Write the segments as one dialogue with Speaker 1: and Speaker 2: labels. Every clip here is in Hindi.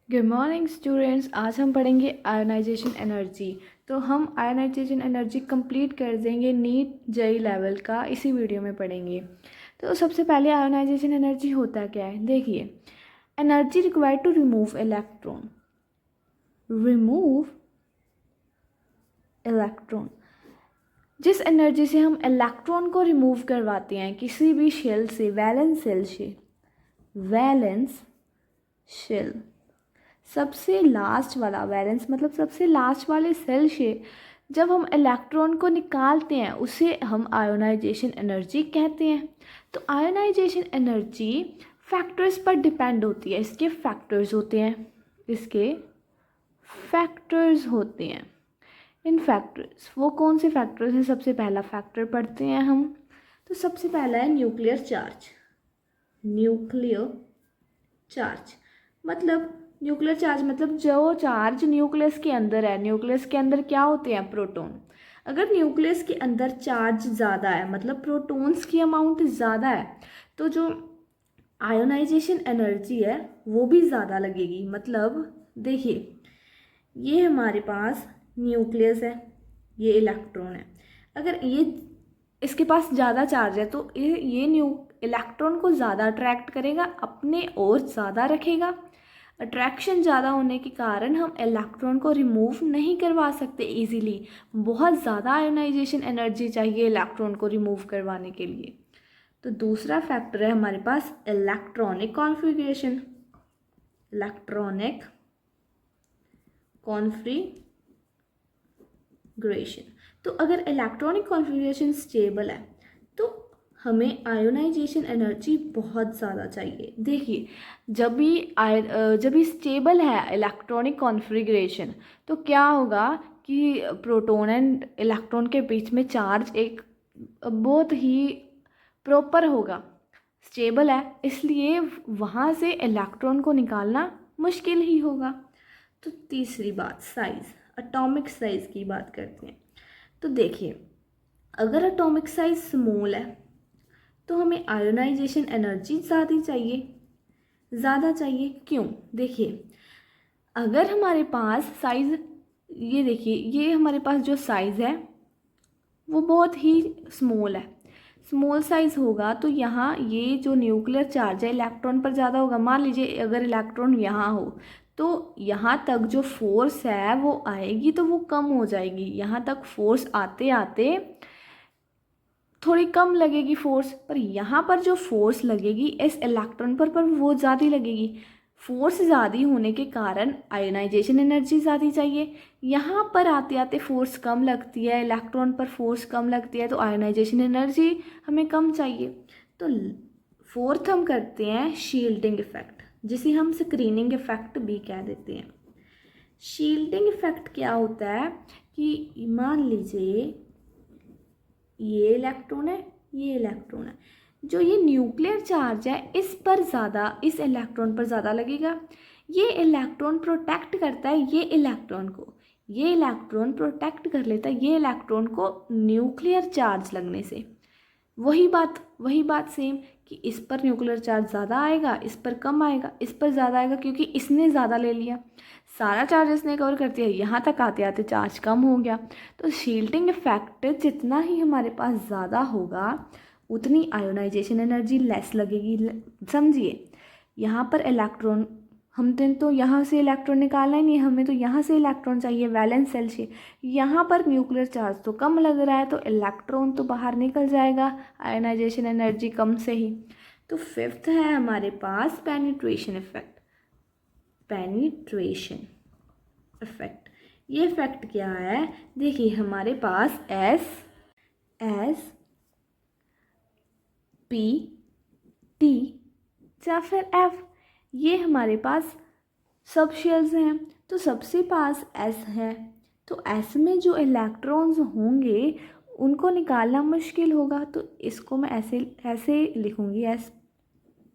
Speaker 1: Good morning students. आज हम पढ़ेंगे आयोनाइजेशन एनर्जी। तो हम आयोनाइजेशन एनर्जी कंप्लीट कर देंगे नीट जेई लेवल का, इसी वीडियो में पढ़ेंगे। तो सबसे पहले आयोनाइजेशन एनर्जी होता क्या है, देखिए। Energy required to remove electron. जिस एनर्जी से हम इलेक्ट्रॉन को रिमूव करवाते हैं किसी भी शेल से, वैलेंस शेल, सबसे लास्ट वाला वैलेंस मतलब सबसे लास्ट वाले सेल से जब हम इलेक्ट्रॉन को निकालते हैं उसे हम आयोनाइजेशन एनर्जी कहते हैं। तो आयोनाइजेशन एनर्जी फैक्टर्स पर डिपेंड होती है। इसके फैक्टर्स होते हैं। इन फैक्टर्स, वो कौन से फैक्टर्स हैं? सबसे पहला फैक्टर पढ़ते हैं हम। तो सबसे पहला है न्यूक्लियर चार्ज मतलब जो चार्ज न्यूक्लियस के अंदर है। न्यूक्लियस के अंदर क्या होते हैं? प्रोटॉन। अगर न्यूक्लियस के अंदर चार्ज ज़्यादा है, मतलब प्रोटॉन्स की अमाउंट ज़्यादा है, तो जो आयोनाइजेशन एनर्जी है वो भी ज़्यादा लगेगी। मतलब देखिए, ये हमारे पास न्यूक्लियस है, ये इलेक्ट्रॉन है। अगर ये इसके पास ज़्यादा चार्ज है तो ये इलेक्ट्रॉन को ज़्यादा अट्रैक्ट करेगा, अपने ओर ज़्यादा रखेगा। अट्रैक्शन ज़्यादा होने के कारण हम इलेक्ट्रॉन को रिमूव नहीं करवा सकते इजीली। बहुत ज़्यादा आयोनाइजेशन एनर्जी चाहिए इलेक्ट्रॉन को रिमूव करवाने के लिए। तो दूसरा फैक्टर है हमारे पास इलेक्ट्रॉनिक कॉन्फ़िगरेशन। तो अगर इलेक्ट्रॉनिक कॉन्फ़िगरेशन स्टेबल है तो हमें आयोनाइजेशन एनर्जी बहुत ज़्यादा चाहिए। देखिए, जब भी स्टेबल है इलेक्ट्रॉनिक कॉन्फ़िगरेशन, तो क्या होगा कि प्रोटॉन एंड इलेक्ट्रॉन के बीच में चार्ज एक बहुत ही प्रॉपर होगा, स्टेबल है, इसलिए वहाँ से इलेक्ट्रॉन को निकालना मुश्किल ही होगा। तो तीसरी बात, साइज़, एटॉमिक साइज़ की बात करते हैं। तो देखिए, अगर एटॉमिक साइज स्मॉल है तो हमें आयोनाइजेशन एनर्जी ज़्यादा चाहिए। क्यों? देखिए, अगर हमारे पास साइज़, ये देखिए, ये हमारे पास जो साइज़ है वो बहुत ही स्मॉल है। स्मॉल साइज़ होगा तो यहाँ ये जो न्यूक्लियर चार्ज है इलेक्ट्रॉन पर ज़्यादा होगा। मान लीजिए अगर इलेक्ट्रॉन यहाँ हो तो यहाँ तक जो फोर्स है वो आएगी तो वो कम हो जाएगी। यहाँ तक फोर्स आते आते थोड़ी कम लगेगी फोर्स, पर यहाँ पर जो फोर्स लगेगी इस इलेक्ट्रॉन पर वो ज़्यादा लगेगी। फोर्स ज़्यादा होने के कारण आयोनाइजेशन एनर्जी ज़्यादा चाहिए। यहाँ पर आते आते फोर्स कम लगती है, इलेक्ट्रॉन पर फोर्स कम लगती है, तो आयोनाइजेशन एनर्जी हमें कम चाहिए। तो फोर्थ हम करते हैं शील्डिंग इफेक्ट, जिसे हम स्क्रीनिंग इफेक्ट भी कह देते हैं। शील्डिंग इफेक्ट क्या होता है कि मान लीजिए ये इलेक्ट्रॉन है, ये इलेक्ट्रॉन है, जो ये न्यूक्लियर चार्ज है इस पर ज़्यादा, इस इलेक्ट्रॉन पर ज़्यादा लगेगा। ये इलेक्ट्रॉन प्रोटेक्ट करता है ये इलेक्ट्रॉन को, ये इलेक्ट्रॉन प्रोटेक्ट कर लेता है ये इलेक्ट्रॉन को न्यूक्लियर चार्ज लगने से। वही बात सेम कि इस पर न्यूक्लियर चार्ज ज़्यादा आएगा, इस पर कम आएगा, इस पर ज़्यादा आएगा क्योंकि इसने ज़्यादा ले लिया, सारा चार्ज इसने कवर कर दिया, यहाँ तक आते आते चार्ज कम हो गया। तो शील्डिंग इफेक्ट जितना ही हमारे पास ज़्यादा होगा उतनी आयोनाइजेशन एनर्जी लेस लगेगी। समझिए, यहाँ पर इलेक्ट्रॉन, हमने तो यहाँ से इलेक्ट्रॉन निकालना ही नहीं, हमें तो यहाँ से इलेक्ट्रॉन चाहिए वैलेंस सेल से। यहाँ पर न्यूक्लियर चार्ज तो कम लग रहा है तो इलेक्ट्रॉन तो बाहर निकल जाएगा आयोनाइजेशन एनर्जी कम से ही। तो फिफ्थ है हमारे पास पेनिट्रेशन इफेक्ट। ये इफेक्ट क्या है? देखिए, हमारे पास एस पी टी या फिर एफ, ये हमारे पास सब शेल्स हैं। तो सबसे पास एस है, तो एस में जो इलेक्ट्रॉन्स होंगे उनको निकालना मुश्किल होगा। तो इसको मैं ऐसे लिखूँगी, S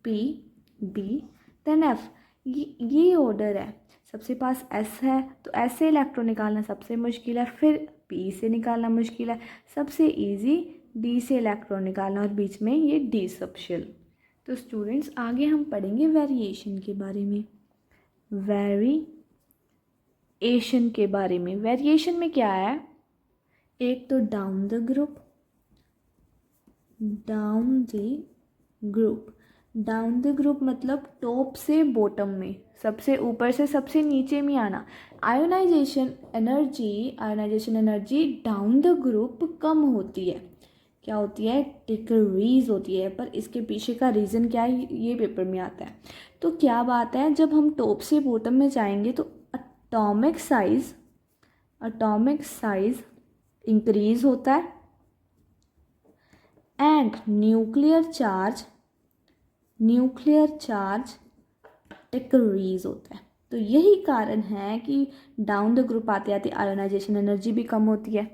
Speaker 1: P D then F. ये ऑर्डर है। सबसे पास एस है तो एस से इलेक्ट्रॉन निकालना सबसे मुश्किल है, फिर पी से निकालना मुश्किल है, सबसे इजी डी से इलेक्ट्रॉन निकालना, और बीच में ये डी सब शेल। तो स्टूडेंट्स, आगे हम पढ़ेंगे वेरिएशन के बारे में। वेरिएशन के बारे में। वेरिएशन में क्या है, एक तो down the group, down the group मतलब टॉप से बॉटम में, सबसे ऊपर से सबसे नीचे में आना। Ionization energy down the group कम होती है, क्या होती है, डिक्रीज होती है। पर इसके पीछे का रीज़न क्या है, ये पेपर में आता है। तो क्या बात है, जब हम टॉप से बॉटम में जाएंगे तो एटॉमिक साइज इंक्रीज होता है एंड न्यूक्लियर चार्ज डिक्रीज होता है। तो यही कारण है कि डाउन द ग्रुप आते आते आयोनाइजेशन एनर्जी भी कम होती है।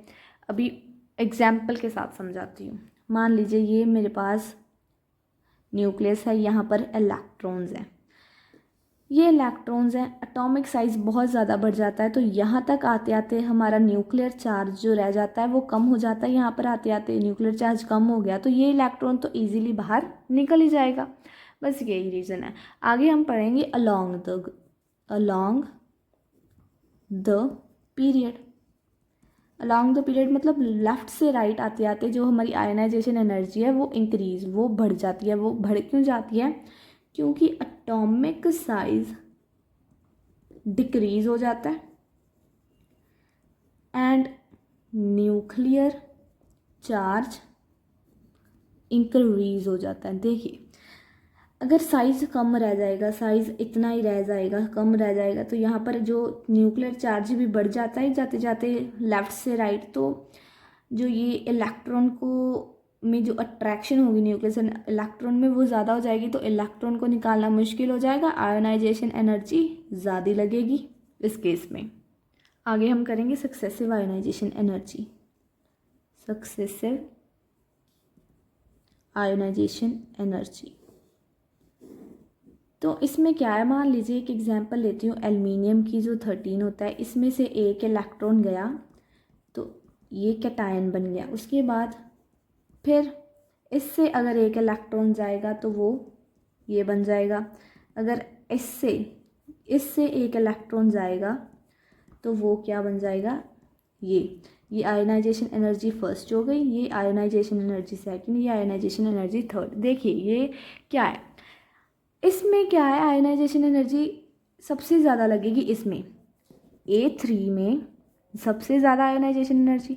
Speaker 1: अभी एग्जाम्पल के साथ समझाती हूँ। मान लीजिए ये मेरे पास न्यूक्लियस है, यहाँ पर इलेक्ट्रॉन्स हैं, ये इलेक्ट्रॉन्स हैं, एटॉमिक साइज बहुत ज़्यादा बढ़ जाता है। तो यहाँ तक आते आते हमारा न्यूक्लियर चार्ज जो रह जाता है वो कम हो जाता है। यहाँ पर आते आते न्यूक्लियर चार्ज कम हो गया तो ये इलेक्ट्रॉन तो ईजिली बाहर निकल ही जाएगा। बस यही रीज़न है। आगे हम पढ़ेंगे अलोंग द पीरियड मतलब लेफ़्ट से राइट आते आते जो हमारी आयनाइजेशन एनर्जी है वो बढ़ जाती है। वो बढ़ क्यों जाती है, क्योंकि एटॉमिक साइज डिक्रीज हो जाता है एंड न्यूक्लियर चार्ज इंक्रीज हो जाता है। देखिए अगर साइज़ कम रह जाएगा, साइज़ इतना ही रह जाएगा, कम रह जाएगा, तो यहाँ पर जो न्यूक्लियर चार्ज भी बढ़ जाता है जाते जाते लेफ़्ट से राइट। तो जो ये इलेक्ट्रॉन को में जो अट्रैक्शन होगी न्यूक्लियस इलेक्ट्रॉन में वो ज़्यादा हो जाएगी, तो इलेक्ट्रॉन को निकालना मुश्किल हो जाएगा, आयोनाइजेशन एनर्जी ज़्यादा लगेगी इस केस में। आगे हम करेंगे सक्सेसिव आयोनाइजेशन एनर्जी। तो इसमें क्या है, मान लीजिए एक एग्जांपल लेती हूँ, एल्युमिनियम की जो 13 होता है, इसमें से एक इलेक्ट्रॉन गया तो ये कैटायन बन गया। उसके बाद फिर इससे अगर एक इलेक्ट्रॉन जाएगा तो वो ये बन जाएगा। अगर इससे एक इलेक्ट्रॉन जाएगा तो वो क्या बन जाएगा, ये आयोनाइजेशन एनर्जी फर्स्ट हो गई, ये आयोनाइजेशन एनर्जी सेकंड, ये आयोनाइजेशन एनर्जी थर्ड। देखिए ये क्या है, इसमें क्या है, आयोनाइजेशन एनर्जी सबसे ज़्यादा लगेगी इसमें, A3 में सबसे ज़्यादा आयोनाइजेशन एनर्जी,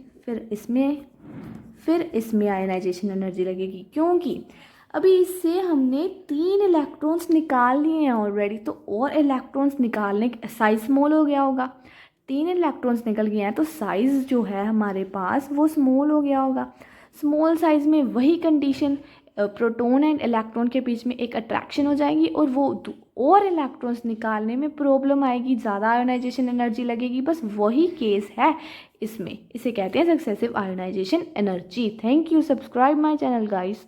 Speaker 1: फिर इसमें आयोनाइजेशन एनर्जी लगेगी, क्योंकि अभी इससे हमने 3 इलेक्ट्रॉन्स निकाल लिए हैं ऑलरेडी। तो और इलेक्ट्रॉन्स निकालने साइज स्मॉल हो गया होगा, 3 इलेक्ट्रॉन्स निकल गए हैं तो साइज़ जो है हमारे पास वो स्मॉल हो गया होगा। स्मॉल साइज़ में वही कंडीशन, प्रोटॉन एंड इलेक्ट्रॉन के बीच में एक अट्रैक्शन हो जाएगी और वो और इलेक्ट्रॉन्स निकालने में प्रॉब्लम आएगी, ज़्यादा आयोनाइजेशन एनर्जी लगेगी। बस वही केस है इसमें, इसे कहते हैं successive ionisation energy. Thank you, subscribe my channel guys.